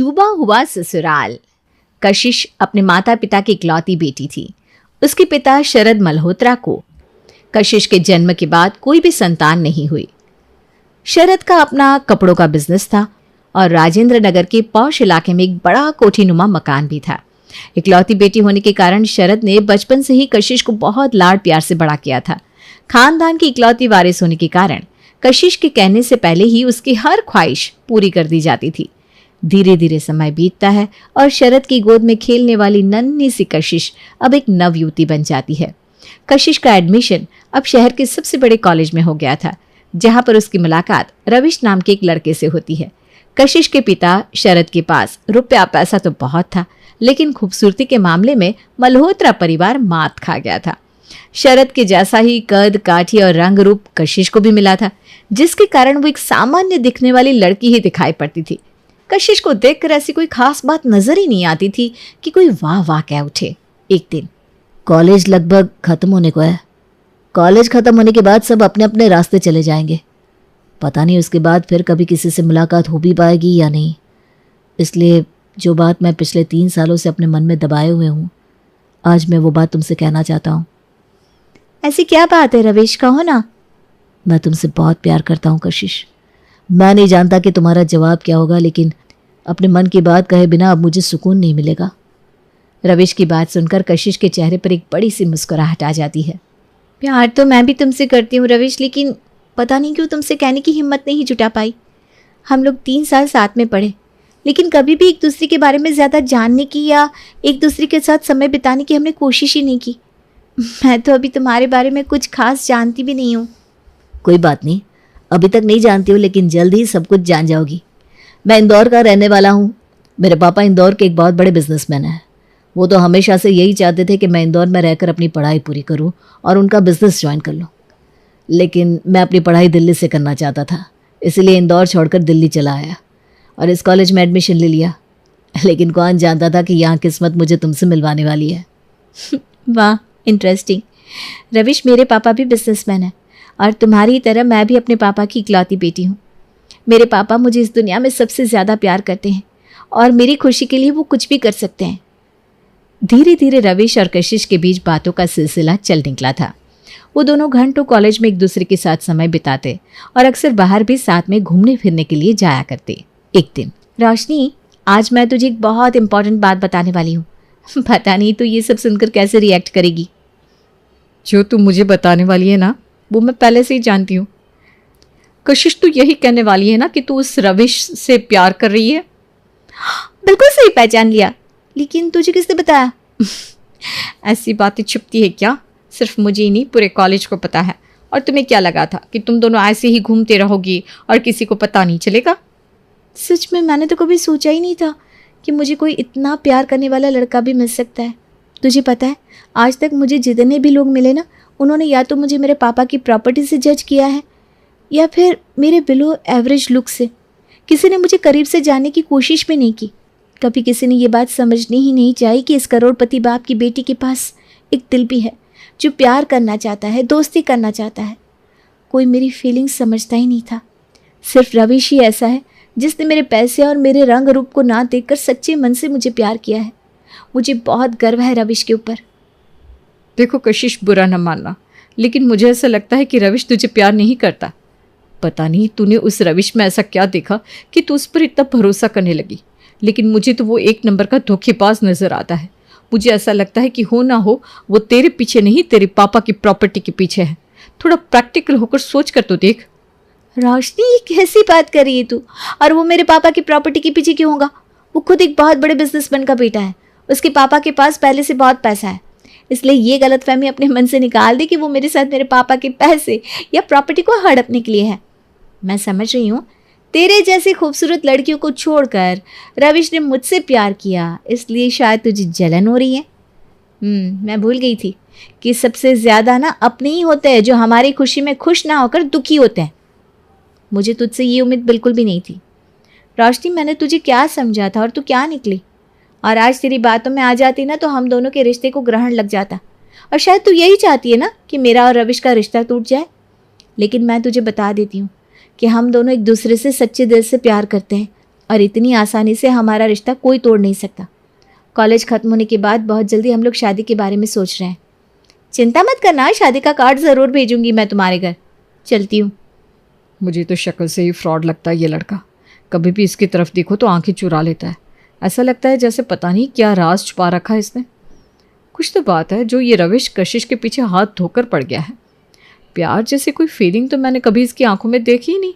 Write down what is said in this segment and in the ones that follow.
डूबा हुआ ससुराल। कशिश अपने माता पिता की इकलौती बेटी थी। उसके पिता शरद मल्होत्रा को कशिश के जन्म के बाद कोई भी संतान नहीं हुई। शरद का अपना कपड़ों का बिजनेस था और राजेंद्र नगर के पौष इलाके में एक बड़ा कोठीनुमा मकान भी था। इकलौती बेटी होने के कारण शरद ने बचपन से ही कशिश को बहुत लाड प्यार से बड़ा किया था। खानदान की इकलौती वारिस होने के कारण कशिश के कहने से पहले ही उसकी हर ख्वाहिश पूरी कर दी जाती थी। धीरे धीरे समय बीतता है और शरद की गोद में खेलने वाली नन्ही सी कशिश अब एक नवयुवती बन जाती है। कशिश का एडमिशन अब शहर के सबसे बड़े कॉलेज में हो गया था, जहां पर उसकी मुलाकात रविश नाम के एक लड़के से होती है। कशिश के पिता शरद के पास रुपया पैसा तो बहुत था, लेकिन खूबसूरती के मामले में मल्होत्रा परिवार मात खा गया था। शरद के जैसा ही कद काठी और रंग रूप कशिश को भी मिला था, जिसके कारण वो एक सामान्य दिखने वाली लड़की ही दिखाई पड़ती थी। कशिश को देखकर ऐसी कोई खास बात नजर ही नहीं आती थी कि कोई वाह वाह कह उठे। एक दिन कॉलेज लगभग खत्म होने को है। कॉलेज खत्म होने के बाद सब अपने अपने रास्ते चले जाएंगे। पता नहीं उसके बाद फिर कभी किसी से मुलाकात हो भी पाएगी या नहीं। इसलिए जो बात मैं पिछले 3 सालों से अपने मन में दबाए हुए हूँ, आज मैं वो बात तुमसे कहना चाहता हूँ। ऐसी क्या बात है रविश, कहो ना। मैं तुमसे बहुत प्यार करता हूँ कशिश। मैं नहीं जानता कि तुम्हारा जवाब क्या होगा, लेकिन अपने मन की बात कहे बिना अब मुझे सुकून नहीं मिलेगा। रविश की बात सुनकर कशिश के चेहरे पर एक बड़ी सी मुस्कुराहट आ जाती है। प्यार तो मैं भी तुमसे करती हूँ रविश, लेकिन पता नहीं क्यों तुमसे कहने की हिम्मत नहीं जुटा पाई। हम लोग 3 साल साथ में पढ़े, लेकिन कभी भी एक दूसरे के बारे में ज़्यादा जानने की या एक दूसरे के साथ समय बिताने की हमने कोशिश ही नहीं की। मैं तो अभी तुम्हारे बारे में कुछ खास जानती भी नहीं हूँ। कोई बात नहीं, अभी तक नहीं जानती हो, लेकिन जल्द ही सब कुछ जान जाओगी। मैं इंदौर का रहने वाला हूँ। मेरे पापा इंदौर के एक बहुत बड़े बिजनेसमैन हैं। वो तो हमेशा से यही चाहते थे कि मैं इंदौर में रहकर अपनी पढ़ाई पूरी करूँ और उनका बिजनेस ज्वाइन कर लूँ, लेकिन मैं अपनी पढ़ाई दिल्ली से करना चाहता था, इसलिए इंदौर छोड़कर दिल्ली चला आया और इस कॉलेज में एडमिशन ले लिया। लेकिन कौन जानता था कि यहाँ किस्मत मुझे तुमसे मिलवाने वाली है। वाह, इंटरेस्टिंग। रविश, मेरे पापा भी बिजनेसमैन हैं और तुम्हारी तरह मैं भी अपने पापा की इकलौती बेटी हूँ। मेरे पापा मुझे इस दुनिया में सबसे ज़्यादा प्यार करते हैं और मेरी खुशी के लिए वो कुछ भी कर सकते हैं। धीरे धीरे रविश और कशिश के बीच बातों का सिलसिला चल निकला था। वो दोनों घंटों कॉलेज में एक दूसरे के साथ समय बिताते और अक्सर बाहर भी साथ में घूमने फिरने के लिए जाया करते। एक दिन, रोशनी, आज मैं तुझे एक बहुत इंपॉर्टेंट बात बताने वाली हूँ। पता नहीं तू ये सब सुनकर कैसे रिएक्ट करेगी। जो तू मुझे बताने वाली है ना, वो मैं पहले से ही जानती हूँ। कशिश, तू यही कहने वाली है ना कि तू उस रविश से प्यार कर रही है? बिल्कुल सही पहचान लिया, लेकिन तुझे किसने बताया? ऐसी बातें छुपती है क्या? सिर्फ मुझे ही नहीं, पूरे कॉलेज को पता है। और तुम्हें क्या लगा था कि तुम दोनों ऐसे ही घूमते रहोगी और किसी को पता नहीं चलेगा? सच में मैंने तो कभी सोचा ही नहीं था कि मुझे कोई इतना प्यार करने वाला लड़का भी मिल सकता है। तुझे पता है, आज तक मुझे जितने भी लोग मिले ना, उन्होंने या तो मुझे मेरे पापा की प्रॉपर्टी से जज किया है या फिर मेरे बिलो एवरेज लुक से। किसी ने मुझे करीब से जानने की कोशिश भी नहीं की। कभी किसी ने ये बात समझनी ही नहीं चाहिए कि इस करोड़पति बाप की बेटी के पास एक दिल भी है जो प्यार करना चाहता है, दोस्ती करना चाहता है। कोई मेरी फीलिंग्स समझता ही नहीं था। सिर्फ रविश ही ऐसा है जिसने मेरे पैसे और मेरे रंग रूप को ना देखकर सच्चे मन से मुझे प्यार किया है। मुझे बहुत गर्व है रविश के ऊपर। देखो कशिश, बुरा न मानना, लेकिन मुझे ऐसा लगता है कि रविश तुझे प्यार नहीं करता। पता नहीं तूने उस रविश में ऐसा क्या देखा कि तू उस पर इतना भरोसा करने लगी, लेकिन मुझे तो वो एक नंबर का धोखेबाज नजर आता है। मुझे ऐसा लगता है कि हो ना हो वो तेरे पीछे नहीं, तेरे पापा की प्रॉपर्टी के पीछे है। थोड़ा प्रैक्टिकल होकर सोच कर तो देख। रोशनी, ये कैसी बात कर रही है तू? और वो मेरे पापा की प्रॉपर्टी के पीछे क्यों होगा? वो खुद एक बहुत बड़े बिजनेसमैन का बेटा है। उसके पापा के पास पहले से बहुत पैसा है, इसलिए ये गलतफहमी अपने मन से निकाल दे कि वो मेरे साथ मेरे पापा के पैसे या प्रॉपर्टी को हड़पने के लिए है। मैं समझ रही हूँ, तेरे जैसी खूबसूरत लड़कियों को छोड़कर रविश ने मुझसे प्यार किया, इसलिए शायद तुझे जलन हो रही है। मैं भूल गई थी कि सबसे ज़्यादा ना अपने ही होते हैं जो हमारी खुशी में खुश ना होकर दुखी होते हैं। मुझे तुझसे ये उम्मीद बिल्कुल भी नहीं थी। रोशनी, मैंने तुझे क्या समझा था और तू क्या निकली? और आज तेरी बातों में आ जाती ना तो हम दोनों के रिश्ते को ग्रहण लग जाता। और शायद तू यही चाहती है ना कि मेरा और रविश का रिश्ता टूट जाए। लेकिन मैं तुझे बता देती हूँ कि हम दोनों एक दूसरे से सच्चे दिल से प्यार करते हैं और इतनी आसानी से हमारा रिश्ता कोई तोड़ नहीं सकता। कॉलेज ख़त्म होने के बाद बहुत जल्दी हम लोग शादी के बारे में सोच रहे हैं। चिंता मत करना, शादी का कार्ड ज़रूर भेजूंगी मैं तुम्हारे घर। चलती हूँ। मुझे तो शक्ल से ही फ्रॉड लगता है ये लड़का। कभी भी इसकी तरफ देखो तो आंखें चुरा लेता है। ऐसा लगता है जैसे पता नहीं क्या राज छुपा रखा है इसने। कुछ तो बात है जो ये रविश कशिश के पीछे हाथ धोकर पड़ गया है। प्यार जैसी कोई फीलिंग तो मैंने कभी इसकी आंखों में देखी ही नहीं।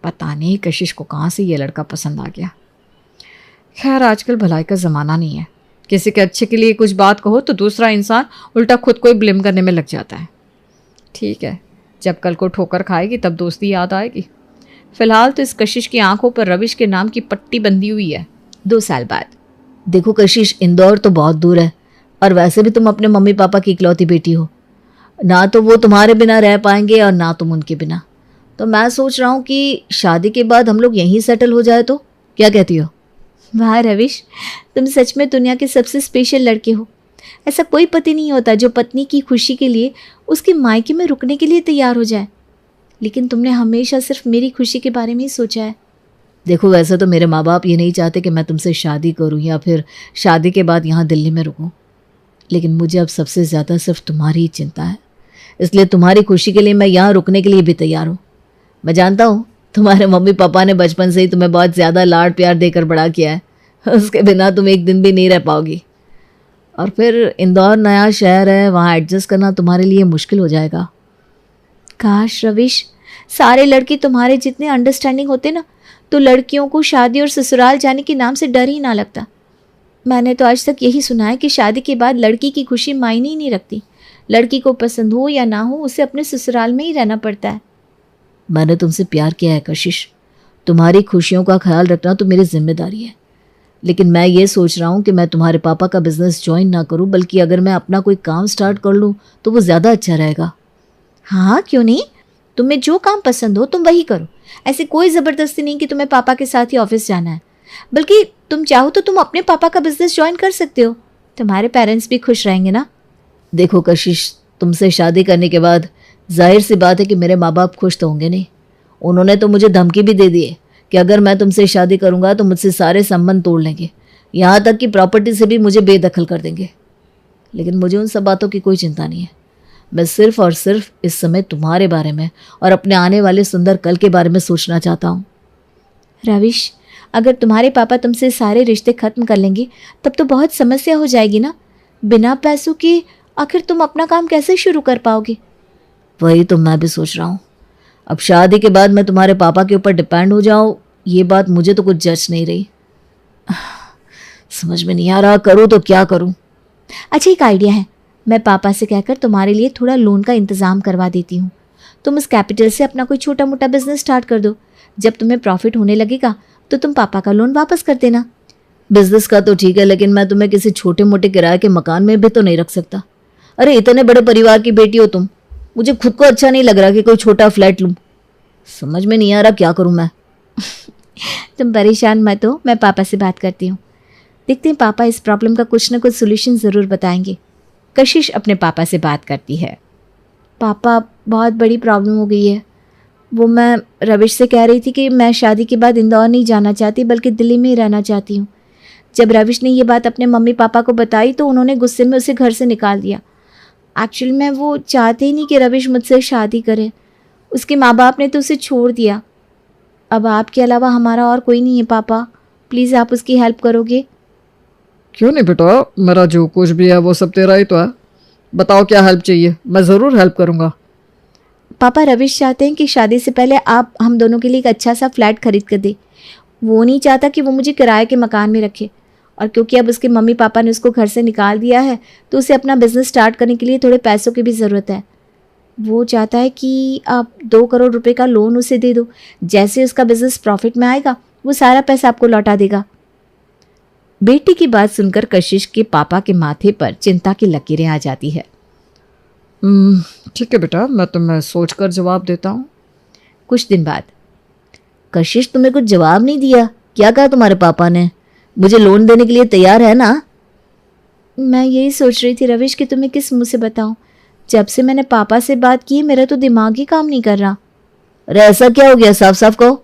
पता नहीं कशिश को कहाँ से ये लड़का पसंद आ गया। खैर आजकल भलाई का ज़माना नहीं है। किसी के अच्छे के लिए कुछ बात कहो तो दूसरा इंसान उल्टा खुद को ही ब्लेम करने में लग जाता है। ठीक है, जब कल को ठोकर खाएगी तब दोस्ती याद आएगी। फिलहाल तो इस कशिश की आंखों पर रविश के नाम की पट्टी बंधी हुई है। 2 साल बाद। देखो कशिश, इंदौर तो बहुत दूर है और वैसे भी तुम अपने मम्मी पापा की इकलौती बेटी हो। ना तो वो तुम्हारे बिना रह पाएंगे और ना तुम उनके बिना। तो मैं सोच रहा हूँ कि शादी के बाद हम लोग यहीं सेटल हो जाए तो क्या कहती हो? वाह रविश, तुम सच में दुनिया के सबसे स्पेशल लड़के हो। ऐसा कोई पति नहीं होता जो पत्नी की खुशी के लिए उसके मायके में रुकने के लिए तैयार हो जाए। लेकिन तुमने हमेशा सिर्फ मेरी खुशी के बारे में ही सोचा है। देखो वैसे तो मेरे माँ बाप ये नहीं चाहते कि मैं तुमसे शादी करूँ या फिर शादी के बाद यहाँ दिल्ली में रुकूँ, लेकिन मुझे अब सबसे ज़्यादा सिर्फ तुम्हारी ही चिंता है। इसलिए तुम्हारी खुशी के लिए मैं यहाँ रुकने के लिए भी तैयार हूँ। मैं जानता हूँ तुम्हारे मम्मी पापा ने बचपन से ही तुम्हें बहुत ज़्यादा लाड प्यार देकर बड़ा किया है, उसके बिना तुम एक दिन भी नहीं रह पाओगी। और फिर इंदौर नया शहर है, वहाँ एडजस्ट करना तुम्हारे लिए मुश्किल हो जाएगा। काश रविश, सारे लड़के तुम्हारे जितने अंडरस्टैंडिंग होते ना तो लड़कियों को शादी और ससुराल जाने के नाम से डर ही ना लगता। मैंने तो आज तक यही सुना है कि शादी के बाद लड़की की खुशी मायने ही नहीं रखती। लड़की को पसंद हो या ना हो उसे अपने ससुराल में ही रहना पड़ता है। मैंने तुमसे प्यार किया है कशिश, तुम्हारी खुशियों का ख्याल रखना तो मेरी जिम्मेदारी है। लेकिन मैं ये सोच रहा हूँ कि मैं तुम्हारे पापा का बिजनेस ज्वाइन ना करूँ, बल्कि अगर मैं अपना कोई काम स्टार्ट कर लूँ तो वो ज़्यादा अच्छा रहेगा। हाँ क्यों नहीं, तुम्हें जो काम पसंद हो तुम वही करो। ऐसी कोई ज़बरदस्ती नहीं कि तुम्हें पापा के साथ ही ऑफिस जाना है। बल्कि तुम चाहो तो तुम अपने पापा का बिजनेस ज्वाइन कर सकते हो। तुम्हारे पेरेंट्स भी खुश रहेंगे ना। देखो कशिश, तुमसे शादी करने के बाद जाहिर सी बात है कि मेरे माँ बाप खुश तो होंगे नहीं। उन्होंने तो मुझे धमकी भी दे दी है कि अगर मैं तुमसे शादी करूँगा तो मुझसे सारे संबंध तोड़ लेंगे, यहाँ तक कि प्रॉपर्टी से भी मुझे बेदखल कर देंगे। लेकिन मुझे उन सब बातों की कोई चिंता नहीं है। मैं सिर्फ और सिर्फ इस समय तुम्हारे बारे में और अपने आने वाले सुंदर कल के बारे में सोचना चाहता हूँ। रविश, अगर तुम्हारे पापा तुमसे सारे रिश्ते ख़त्म कर लेंगे तब तो बहुत समस्या हो जाएगी ना। बिना पैसों के आखिर तुम अपना काम कैसे शुरू कर पाओगे? वही तो मैं भी सोच रहा हूँ। अब शादी के बाद मैं तुम्हारे पापा के ऊपर डिपेंड हो जाऊँ, ये बात मुझे तो कुछ जच नहीं रही। समझ में नहीं आ रहा करूँ तो क्या करूँ। अच्छा एक आइडिया है, मैं पापा से कहकर तुम्हारे लिए थोड़ा लोन का इंतज़ाम करवा देती हूँ। तुम उस कैपिटल से अपना कोई छोटा मोटा बिजनेस स्टार्ट कर दो। जब तुम्हें प्रॉफिट होने लगेगा तो तुम पापा का लोन वापस कर देना। बिजनेस का तो ठीक है, लेकिन मैं तुम्हें किसी छोटे मोटे किराए के मकान में भी तो नहीं रख सकता। अरे इतने बड़े परिवार की बेटी हो तुम, मुझे खुद को अच्छा नहीं लग रहा कि कोई छोटा फ्लैट लूँ। समझ में नहीं आ रहा क्या करूँ मैं। तुम परेशान मत हो, मैं पापा से बात करती हूँ। देखते हैं पापा इस प्रॉब्लम का कुछ ना कुछ सोल्यूशन ज़रूर बताएंगे। कशिश अपने पापा से बात करती है। पापा, बहुत बड़ी प्रॉब्लम हो गई है। वो मैं रविश से कह रही थी कि मैं शादी के बाद इंदौर नहीं जाना चाहती बल्कि दिल्ली में ही रहना चाहती हूँ। जब रविश ने ये बात अपने मम्मी पापा को बताई तो उन्होंने गुस्से में उसे घर से निकाल दिया। एक्चुअली में वो चाहते ही नहीं कि रविश मुझसे शादी करे। उसके माँ बाप ने तो उसे छोड़ दिया। अब आपके अलावा हमारा और कोई नहीं है पापा, प्लीज़ आप उसकी हेल्प करोगे? क्यों नहीं बेटा, मेरा जो कुछ भी है वो सब तेरा ही तो है। बताओ क्या हेल्प चाहिए, मैं ज़रूर हेल्प करूँगा। पापा, रविश चाहते हैं कि शादी से पहले आप हम दोनों के लिए एक अच्छा सा फ्लैट खरीद कर दे। वो नहीं चाहता कि वो मुझे किराए के मकान में रखे, और क्योंकि अब उसके मम्मी पापा ने उसको घर से निकाल दिया है तो उसे अपना बिजनेस स्टार्ट करने के लिए थोड़े पैसों की भी ज़रूरत है। वो चाहता है कि आप 2 करोड़ रुपए का लोन उसे दे दो। जैसे उसका बिजनेस प्रॉफिट में आएगा वो सारा पैसा आपको लौटा देगा। बेटी की बात सुनकर कशिश के पापा के माथे पर चिंता की लकीरें आ जाती है। ठीक है बेटा, मैं तुम्हें सोच कर जवाब देता हूँ। कुछ दिन बाद। कशिश, तुम्हें कुछ जवाब नहीं दिया, क्या कहा तुम्हारे पापा ने? मुझे लोन देने के लिए तैयार है ना? मैं यही सोच रही थी रविश कि तुम्हें किस मुंह से बताऊं। जब से मैंने पापा से बात की मेरा तो दिमाग ही काम नहीं कर रहा। अरे ऐसा क्या हो गया, साफ साफ कहो।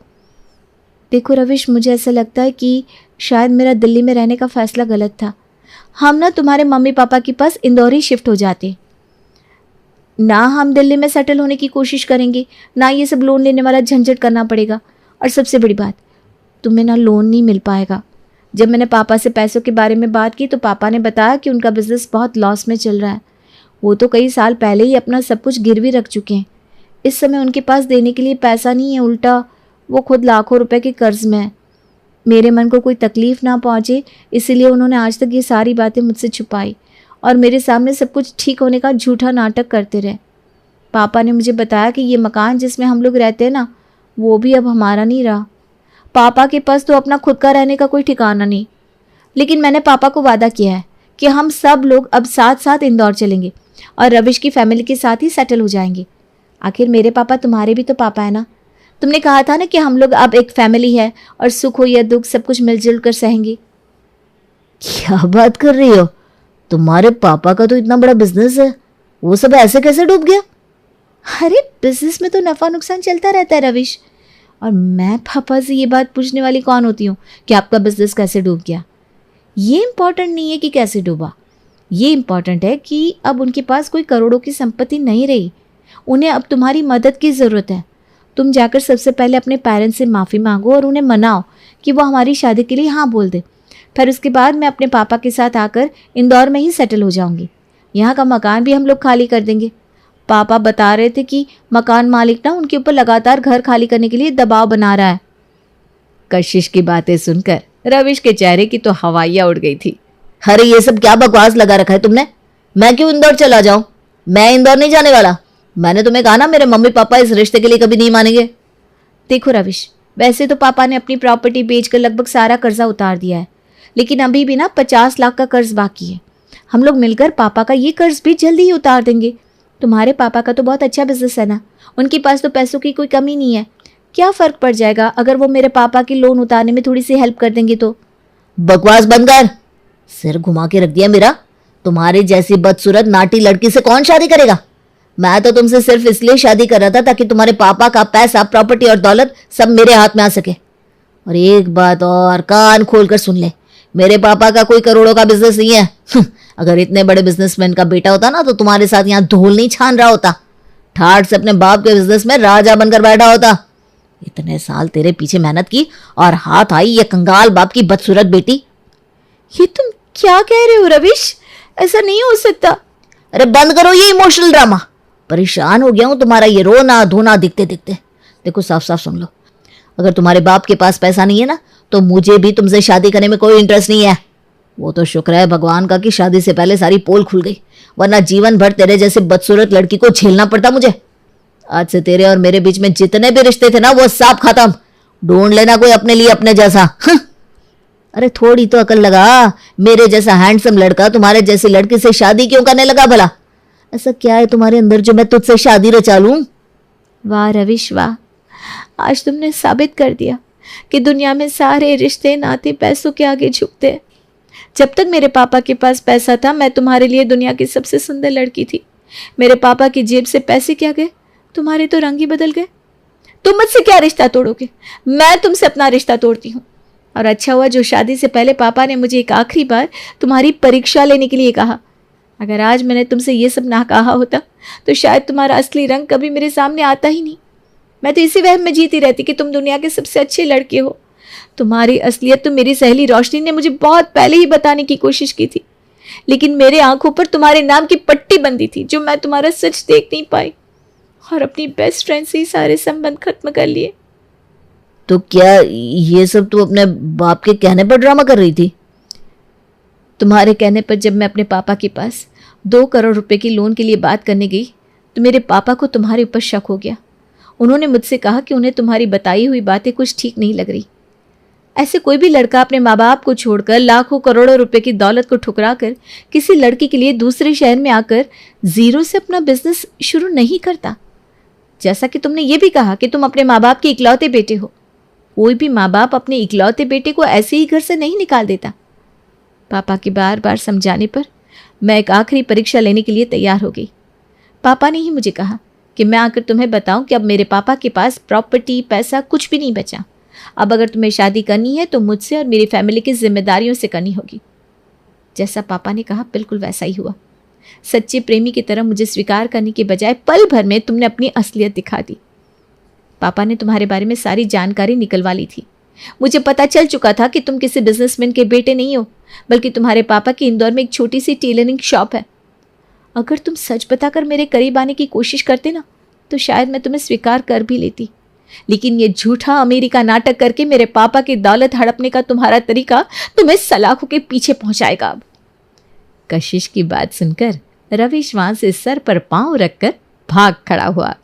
देखो रविश, मुझे ऐसा लगता है कि शायद मेरा दिल्ली में रहने का फैसला गलत था। हम ना तुम्हारे मम्मी पापा के पास इंदौर ही शिफ्ट हो जाते। ना हम दिल्ली में सेटल होने की कोशिश करेंगे, ना ये सब लोन लेने वाला झंझट करना पड़ेगा। और सबसे बड़ी बात, तुम्हें ना लोन नहीं मिल पाएगा। जब मैंने पापा से पैसों के बारे में बात की तो पापा ने बताया कि उनका बिजनेस बहुत लॉस में चल रहा है। वो तो कई साल पहले ही अपना सब कुछ गिरवी रख चुके हैं। इस समय उनके पास देने के लिए पैसा नहीं है, उल्टा वो खुद लाखों रुपए के कर्ज में है। मेरे मन को कोई तकलीफ़ ना पहुँचे इसीलिए उन्होंने आज तक ये सारी बातें मुझसे छुपाई और मेरे सामने सब कुछ ठीक होने का झूठा नाटक करते रहे। पापा ने मुझे बताया कि ये मकान जिसमें हम लोग रहते हैं ना, वो भी अब हमारा नहीं रहा। पापा के पास तो अपना खुद का रहने का कोई ठिकाना नहीं। लेकिन मैंने पापा को वादा किया है कि हम सब लोग अब साथ साथ इंदौर चलेंगे और रविश की फैमिली के साथ ही सेटल हो जाएंगे। आखिर मेरे पापा तुम्हारे भी तो पापा है ना। तुमने कहा था ना कि हम लोग अब एक फैमिली है और सुख हो या दुख सब कुछ मिलजुल कर सहेंगे। क्या बात कर रही हो? तुम्हारे पापा का तो इतना बड़ा बिजनेस है, वो सब ऐसे कैसे डूब गया? अरे बिजनेस में तो नफा नुकसान चलता रहता है रविश। और मैं पापा से ये बात पूछने वाली कौन होती हूँ कि आपका बिजनेस कैसे डूब गया। ये इम्पॉर्टेंट नहीं है कि कैसे डूबा, ये इम्पॉर्टेंट है कि अब उनके पास कोई करोड़ों की संपत्ति नहीं रही। उन्हें अब तुम्हारी मदद की ज़रूरत है। तुम जाकर सबसे पहले अपने पेरेंट्स से माफ़ी मांगो और उन्हें मनाओ कि वो हमारी शादी के लिए हाँ बोल दे। फिर उसके बाद मैं अपने पापा के साथ आकर इंदौर में ही सेटल हो जाऊंगी। यहाँ का मकान भी हम लोग खाली कर देंगे। पापा बता रहे थे कि मकान मालिक ना उनके ऊपर लगातार घर खाली करने के लिए दबाव बना रहा है। कशिश की बातें सुनकर रविश के चेहरे की तो हवाइयाँ उड़ गई थी। अरे ये सब क्या बकवास लगा रखा है तुमने? मैं क्यों इंदौर चला जाऊं? मैं इंदौर नहीं जाने वाला। मैंने तुम्हें कहा ना, मेरे मम्मी पापा इस रिश्ते के लिए कभी नहीं मानेंगे। देखो रविश, वैसे तो पापा ने अपनी प्रॉपर्टी बेचकर लगभग सारा कर्जा उतार दिया है, लेकिन अभी भी ना 50 लाख का कर्ज बाकी है। हम लोग मिलकर पापा का ये कर्ज भी जल्दी ही उतार देंगे। तुम्हारे पापा का तो बहुत अच्छा बिजनेस है ना, उनके पास तो पैसों की कोई कमी नहीं है। क्या फ़र्क पड़ जाएगा अगर वो मेरे पापा की लोन उतारने में थोड़ी सी हेल्प कर देंगे तो। बकवास बंद कर, सिर घुमा के रख दिया मेरा। तुम्हारी जैसी बदसूरत नाटी लड़की से कौन शादी करेगा? मैं तो तुमसे सिर्फ इसलिए शादी कर रहा था ताकि तुम्हारे पापा का पैसा, प्रॉपर्टी और दौलत सब मेरे हाथ में आ सके। और एक बात और कान खोल कर सुन ले, मेरे पापा का कोई करोड़ों का बिजनेस नहीं है। अगर इतने बड़े बिजनेसमैन का बेटा होता ना तो तुम्हारे साथ यहाँ धूल नहीं छान रहा होता, ठाठ से अपने बाप के बिजनेस में राजा बनकर बैठा होता। इतने साल तेरे पीछे मेहनत की और हाथ आई ये कंगाल बाप की बदसूरत बेटी। ये तुम क्या कह रहे हो रविश? ऐसा नहीं हो सकता। अरे बंद करो ये इमोशनल ड्रामा। परेशान हो गया हूं तुम्हारा ये रोना धोना दिखते दिखते। देखो साफ साफ सुन लो, अगर तुम्हारे बाप के पास पैसा नहीं है ना तो मुझे भी तुमसे शादी करने में कोई इंटरेस्ट नहीं है। वो तो शुक्र है भगवान का कि शादी से पहले सारी पोल खुल गई, वरना जीवन भर तेरे जैसे बदसूरत लड़की को झेलना पड़ता मुझे। आज से तेरे और मेरे बीच में जितने भी रिश्ते थे ना वो सब खत्म। ढूंढ लेना कोई अपने लिए अपने जैसा। अरे थोड़ी तो अकल लगा, मेरे जैसा हैंडसम लड़का तुम्हारे जैसी लड़की से शादी क्यों करने लगा भला? ऐसा क्या है तुम्हारे अंदर जो मैं तुझसे शादी रचा लूं? वाह रविश वाह, आज तुमने साबित कर दिया कि दुनिया में सारे रिश्ते नाते पैसों के आगे झुकते हैं। जब तक मेरे पापा के पास पैसा था मैं तुम्हारे लिए दुनिया की सबसे सुंदर लड़की थी। मेरे पापा की जेब से पैसे क्या गए, तुम्हारे तो रंग ही बदल गए। तुम मुझसे क्या रिश्ता तोड़ोगे? मैं तुमसे अपना रिश्ता तोड़ती हूँ। और अच्छा हुआ जो शादी से पहले पापा ने मुझे एक आखिरी बार तुम्हारी परीक्षा लेने के लिए कहा। अगर आज मैंने तुमसे ये सब ना कहा होता तो शायद तुम्हारा असली रंग कभी मेरे सामने आता ही नहीं। मैं तो इसी वहम में जीती रहती कि तुम दुनिया के सबसे अच्छे लड़के हो। तुम्हारी असलियत तो मेरी सहेली रोशनी ने मुझे बहुत पहले ही बताने की कोशिश की थी, लेकिन मेरे आंखों पर तुम्हारे नाम की पट्टी बंधी थी जो मैं तुम्हारा सच देख नहीं पाई और अपनी बेस्ट फ्रेंड से ही सारे संबंध खत्म कर लिए। तो क्या ये सब तू अपने बाप के कहने पर ड्रामा कर रही थी? तुम्हारे कहने पर जब मैं अपने पापा के पास 2 करोड़ रुपए की लोन के लिए बात करने गई तो मेरे पापा को तुम्हारे ऊपर शक हो गया। उन्होंने मुझसे कहा कि उन्हें तुम्हारी बताई हुई बातें कुछ ठीक नहीं लग रही। ऐसे कोई भी लड़का अपने माँ बाप को छोड़कर लाखों करोड़ों रुपए की दौलत को ठुकरा कर किसी लड़की के लिए दूसरे शहर में आकर जीरो से अपना बिजनेस शुरू नहीं करता। जैसा कि तुमने ये भी कहा कि तुम अपने माँ बाप के इकलौते बेटे हो। कोई भी माँ बाप अपने इकलौते बेटे को ऐसे ही घर से नहीं निकाल देता। पापा के बार बार समझाने पर मैं एक आखिरी परीक्षा लेने के लिए तैयार हो गई। पापा ने ही मुझे कहा कि मैं आकर तुम्हें बताऊं कि अब मेरे पापा के पास प्रॉपर्टी पैसा कुछ भी नहीं बचा। अब अगर तुम्हें शादी करनी है तो मुझसे और मेरी फैमिली की जिम्मेदारियों से करनी होगी। जैसा पापा ने कहा बिल्कुल वैसा ही हुआ। सच्चे प्रेमी की तरह मुझे स्वीकार करने के बजाय पल भर में तुमने अपनी असलियत दिखा दी। पापा ने तुम्हारे बारे में सारी जानकारी निकलवा ली थी। मुझे पता चल चुका था कि तुम किसी बिजनेसमैन के बेटे नहीं हो, बल्कि तुम्हारे पापा की इंदौर में एक छोटी सी टेलरिंग शॉप है। अगर तुम सच बताकर मेरे करीब आने की कोशिश करते ना तो शायद मैं तुम्हें स्वीकार कर भी लेती, लेकिन ये झूठा अमेरिका नाटक करके मेरे पापा की दौलत हड़पने का तुम्हारा तरीका तुम्हें सलाखों के पीछे पहुंचाएगा। अब कशिश की बात सुनकर रविश वहां से सर पर पांव रखकर भाग खड़ा हुआ।